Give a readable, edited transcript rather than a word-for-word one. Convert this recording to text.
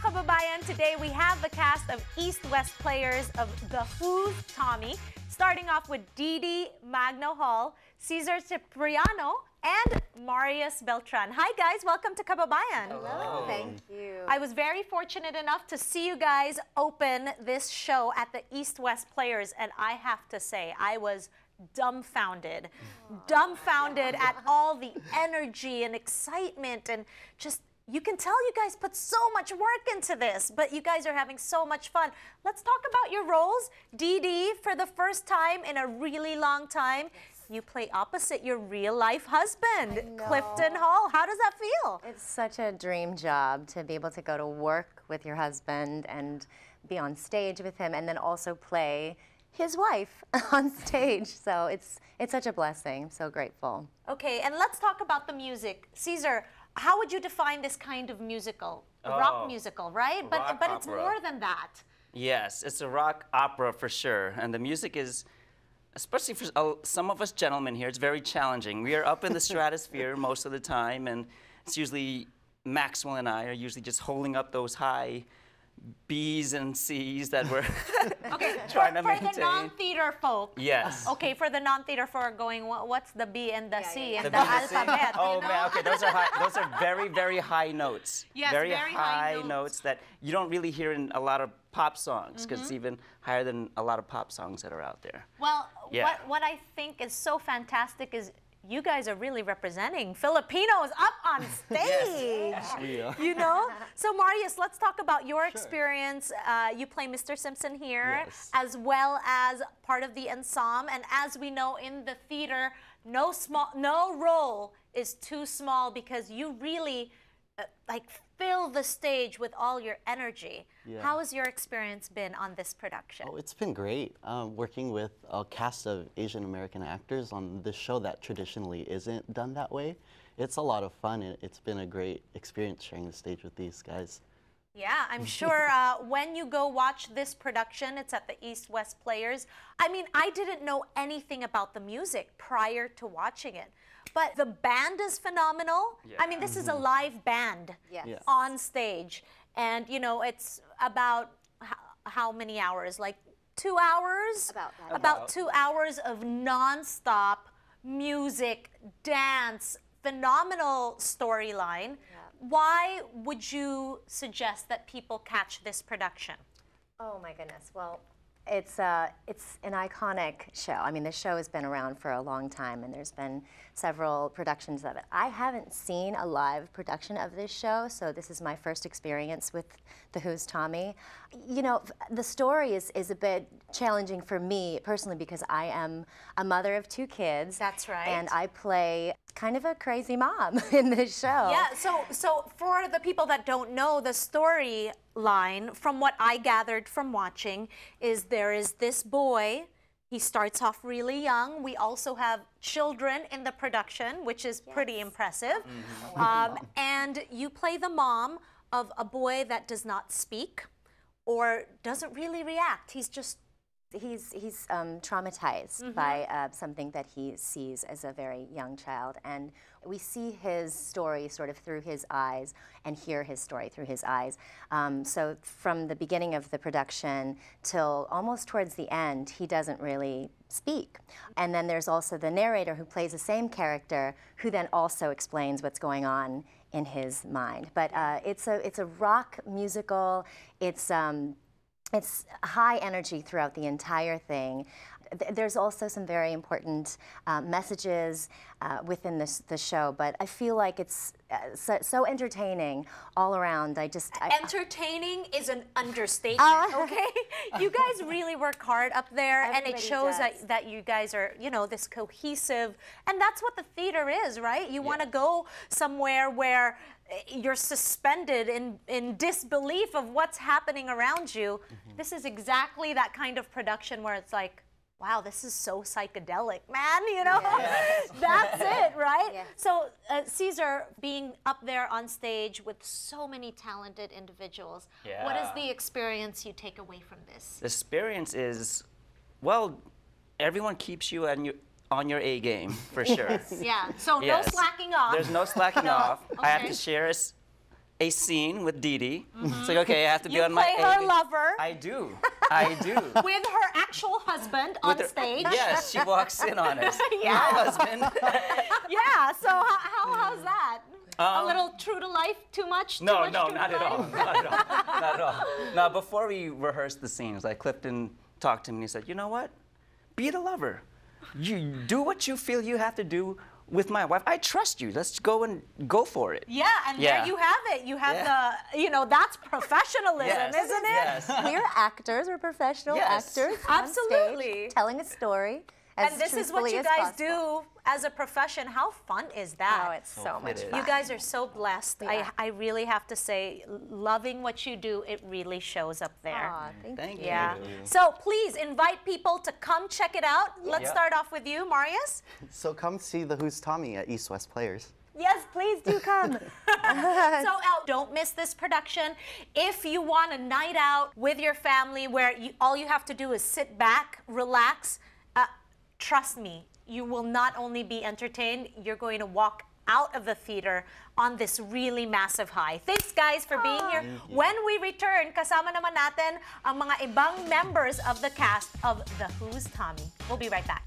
Kababayan, today we have the cast of East-West players of The Who's Tommy, starting off with Deedee Magno Hall, Cesar Cipriano, and Marius Beltran. Hi guys, welcome to Kababayan. Hello. Thank you. I was very fortunate enough to see you guys open this show at the East-West players, and I have to say, I was dumbfounded at all the energy and excitement, and just, you can tell you guys put so much work into this, but you guys are having so much fun. Let's talk about your roles. Deedee, for the first time in a really long time, you play opposite your real-life husband, Clifton Hall. How does that feel? It's such a dream job to be able to go to work with your husband and be on stage with him, and then also play his wife on stage. So it's such a blessing. I'm so grateful. Okay, and let's talk about the music. Cesar, how would you define this kind of musical? A rock musical, right? But it's more than that. Yes, it's a rock opera for sure. And the music is, especially for some of us gentlemen here, it's very challenging. We are up in the stratosphere most of the time, and it's usually Maxwell and I are usually just holding up those high B's and C's that we're trying to maintain. For the non-theater folk. Yes. Okay, for the non-theater folk going, what's the B and the C and the alphabet? Oh man, okay, those are high, those are very, very high notes. Yes, very high notes that you don't really hear in a lot of pop songs, because it's even higher than a lot of pop songs that are out there. Well, what I think is so fantastic is you guys are really representing Filipinos up on stage. Yes. You know? So Marius, let's talk about your experience. You play Mr. Simpson here, as well as part of the ensemble. And as we know in the theater, no role is too small, because you really fill the stage with all your energy. How has your experience been on this production? Oh, it's been great. Working with a cast of Asian American actors on this show that traditionally isn't done that way. It's a lot of fun, and it's been a great experience sharing the stage with these guys. Yeah, I'm sure when you go watch this production, it's at the East-West Players. I mean, I didn't know anything about the music prior to watching it, but the band is phenomenal. I mean, this is a live band on stage, and you know, it's about how many hours? Like 2 hours? About 2 hours of non-stop music, dance, phenomenal storyline. Why would you suggest that people catch this production? Oh my goodness. Well, it's an iconic show. I mean, this show has been around for a long time, and there's been several productions of it. I haven't seen a live production of this show, so this is my first experience with The Who's Tommy. You know, the story is a bit challenging for me personally, because I am a mother of 2 kids. That's right. And I play kind of a crazy mom in this show. Yeah, so for the people that don't know, the storyline, from what I gathered from watching, is there is this boy. He starts off really young. We also have children in the production, which is pretty impressive. And you play the mom of a boy that does not speak or doesn't really react. He's traumatized by something that he sees as a very young child, and we see his story sort of through his eyes and hear his story through his eyes. So from the beginning of the production till almost towards the end, he doesn't really speak. And then there's also the narrator who plays the same character, who then also explains what's going on in his mind. But it's a rock musical. It's high energy throughout the entire thing. There's also some very important messages within the show, but I feel like it's so entertaining all around. Entertaining is an understatement, okay? You guys really work hard up there, and it shows that you guys are, you know, this cohesive, and that's what the theater is, right? You want to go somewhere where you're suspended in disbelief of what's happening around you. This is exactly that kind of production where it's like, wow, this is so psychedelic, man, you know? That's it, right? So, Cesar, being up there on stage with so many talented individuals, what is the experience you take away from this? The experience is, well, everyone keeps you on your A game, for sure. So no slacking off. There's no slacking off. Okay. I have to share a scene with Deedee. It's like, okay, I have to be on my play her lover. I do. I do. With her actual husband on stage. Yes, she walks in on us. Yeah. My husband. Yeah, so how's that? A little true to life, too much? No, too much no, true not to at all. life? Not at all. Not at all. Now, before we rehearsed the scenes, like Clifton talked to me and he said, you know what? Be the lover. You do what you feel you have to do with my wife. I trust you. Let's go and go for it. Yeah, and there you have it. You have the, you know, that's professionalism, Yes. isn't it? Yes. We're actors, we're professional Yes. actors on Absolutely. stage, telling a story as And this is what truthfully you as guys possible. do as a profession. How fun is that? Oh, it's so much is. fun. You guys are so blessed. Yeah. I really have to say, loving what you do, it really shows up there. Aw, thank you. Yeah. So please invite people to come check it out. Let's Yeah. start off with you, Marius. So come see the Who's Tommy at East West Players. Yes, please do come. So don't miss this production. If you want a night out with your family where all you have to do is sit back, relax, trust me, you will not only be entertained, you're going to walk out of the theater on this really massive high. Thanks guys for being here. When we return, kasama naman natin ang mga ibang members of the cast of The Who's Tommy. We'll be right back.